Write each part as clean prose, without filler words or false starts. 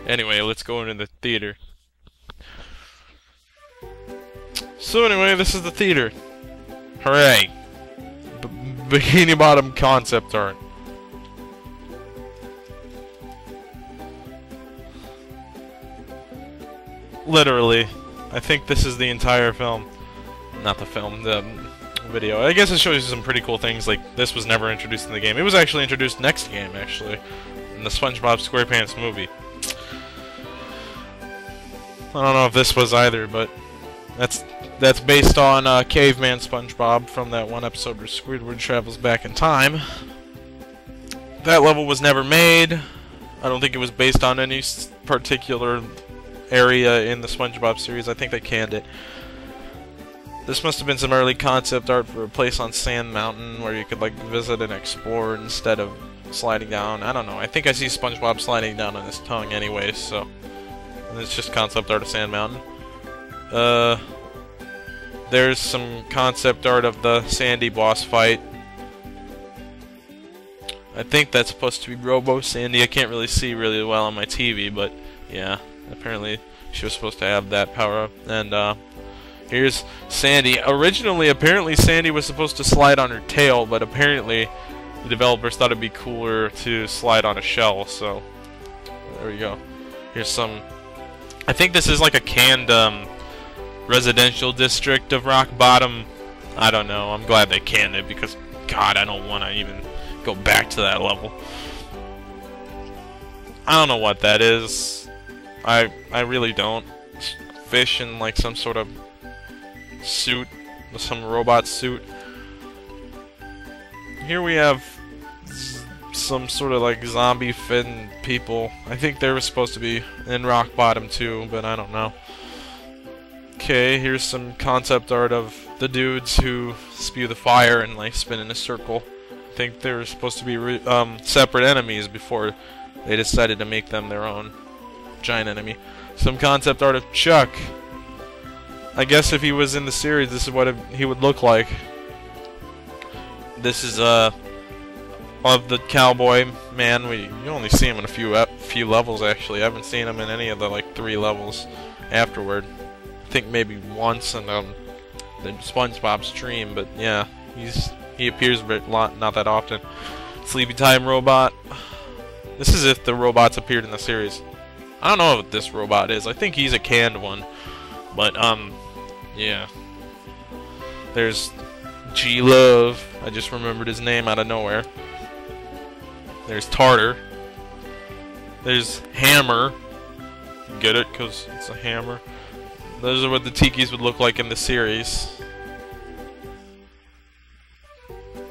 Anyway, let's go into the theater. So anyway, this is the theater. Hooray! Bikini Bottom concept art. Literally. I think this is the entire film. Not the film, the video. I guess it shows you some pretty cool things, like this was never introduced in the game. It was actually introduced next game, actually. In the SpongeBob SquarePants movie. I don't know if this was either, but that's based on Caveman SpongeBob from that one episode where Squidward travels back in time. That level was never made. I don't think it was based on any particular area in the SpongeBob series. I think they canned it. This must have been some early concept art for a place on Sand Mountain where you could like visit and explore instead of sliding down. I don't know. I think I see SpongeBob sliding down on his tongue anyway, so it's just concept art of Sand Mountain. There's some concept art of the Sandy boss fight. I think that's supposed to be Robo Sandy. I can't really see really well on my TV, but yeah, apparently she was supposed to have that power up. And here's Sandy. Originally, apparently Sandy was supposed to slide on her tail, but apparently the developers thought it'd be cooler to slide on a shell, so there we go. Here's some... I think this is like a canned residential district of Rock Bottom. I don't know. I'm glad they canned it because, God, I don't want to even go back to that level. I don't know what that is. I really don't. Fish in like some sort of suit, some robot suit. Here we have some sort of like zombie fin people. I think they were supposed to be in Rock Bottom too, but I don't know. Okay, here's some concept art of the dudes who spew the fire and like spin in a circle. I think they were supposed to be separate enemies before they decided to make them their own giant enemy. Some concept art of Chuck. I guess if he was in the series, this is what he would look like. This is of the cowboy man. You only see him in a few levels actually. I haven't seen him in any of the like 3 levels afterward. I think maybe once in the SpongeBob stream, but yeah, he appears a lot, not that often. Sleepytime Robot. This is if the robots appeared in the series. I don't know what this robot is. I think he's a canned one, but yeah. There's G-Love. I just remembered his name out of nowhere. There's Tartar. There's Hammer. Get it? Because it's a hammer. Those are what the Tikis would look like in the series.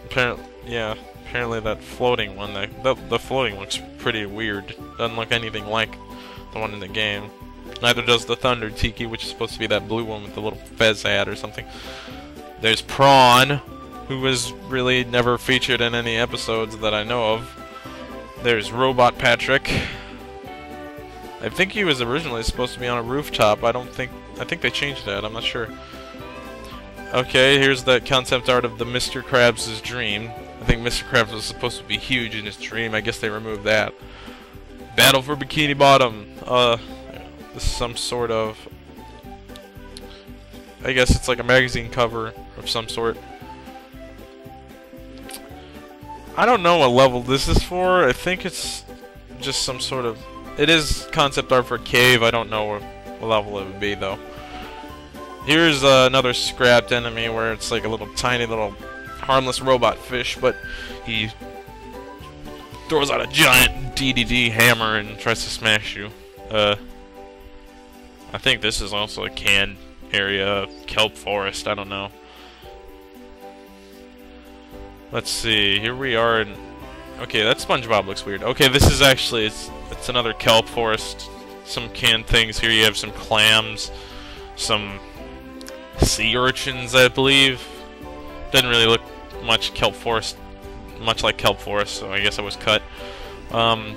Apparently that floating one, the floating looks pretty weird. Doesn't look anything like the one in the game. Neither does the Thunder Tiki, which is supposed to be that blue one with the little fez hat or something. There's Prawn, who was really never featured in any episodes that I know of. There's Robot Patrick. I think he was originally supposed to be on a rooftop. I think they changed that. I'm not sure. Okay, here's the concept art of the Mr. Krabs' dream. I think Mr. Krabs was supposed to be huge in his dream. I guess they removed that. Battle for Bikini Bottom. This is some sort of... I guess it's like a magazine cover of some sort. I don't know what level this is for. I think it's just some sort of... It is concept art for a cave. I don't know what level it would be, though. Here's another scrapped enemy where it's like a little tiny little harmless robot fish, but he throws out a giant DDD hammer and tries to smash you. I think this is also a canned area, kelp forest, I don't know. Let's see, here we are in... Okay, that SpongeBob looks weird. Okay, this is actually, it's another kelp forest. Some canned things here. You have some clams, some sea urchins, I believe. Doesn't really look much like kelp forest, so I guess it was cut.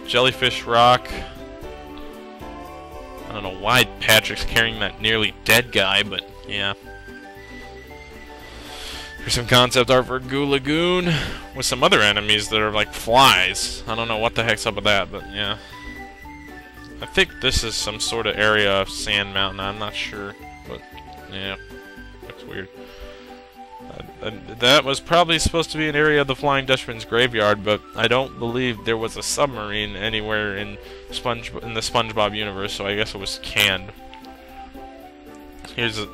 Jellyfish rock. I don't know why Patrick's carrying that nearly dead guy, but yeah. Here's some concept art for Goo Lagoon with some other enemies that are like flies. I don't know what the heck's up with that, but yeah. I think this is some sort of area of Sand Mountain. I'm not sure, but yeah, looks weird. That was probably supposed to be an area of the Flying Dutchman's graveyard, but I don't believe there was a submarine anywhere in the SpongeBob universe, so I guess it was canned. Here's a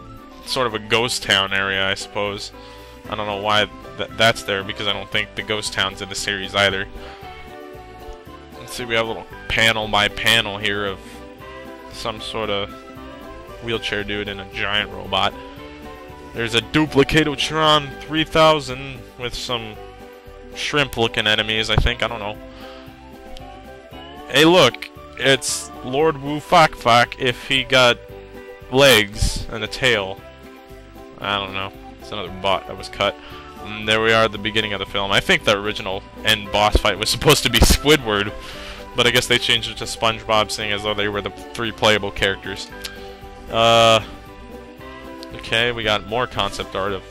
sort of a ghost town area, I suppose. I don't know why that's there, because I don't think the ghost town's in the series either. Let's see, we have a little panel by panel here of some sort of wheelchair dude and a giant robot. There's a Duplicatotron 3000 with some shrimp-looking enemies, I think. I don't know. Hey, look! It's Lord Wu Fok Fok if he got legs and a tail. I don't know. It's another bot that was cut. And there we are at the beginning of the film. I think the original end boss fight was supposed to be Squidward, but I guess they changed it to SpongeBob, seeing as though they were the 3 playable characters. Okay, we got more concept art of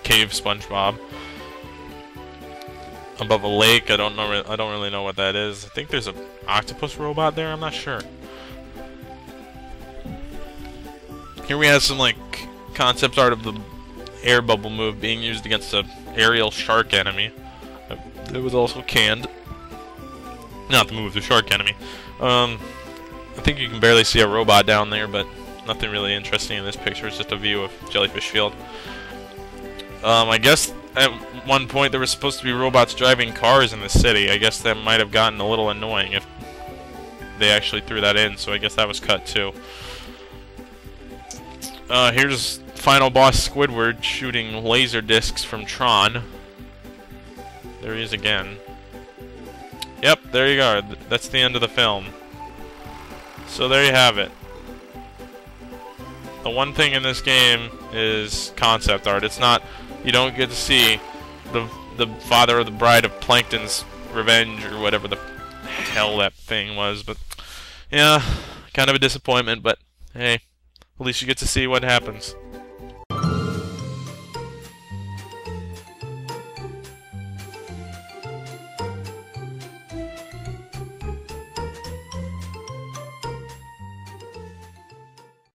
Cave SpongeBob above a lake. I don't really know what that is. I think there's an octopus robot there. I'm not sure. Here we have some like concept art of the air bubble move being used against a aerial shark enemy. It was also canned. Not the move, the shark enemy. I think you can barely see a robot down there, but nothing really interesting in this picture. It's just a view of Jellyfish Field. I guess at one point there was supposed to be robots driving cars in the city. I guess that might have gotten a little annoying if they actually threw that in, so I guess that was cut too. Here's final boss Squidward shooting laser discs from Tron. There he is again. Yep, there you go. That's the end of the film. So there you have it. The one thing in this game is concept art. It's not, you don't get to see the father of the bride of Plankton's revenge or whatever the hell that thing was, but yeah, kind of a disappointment, but hey, at least you get to see what happens.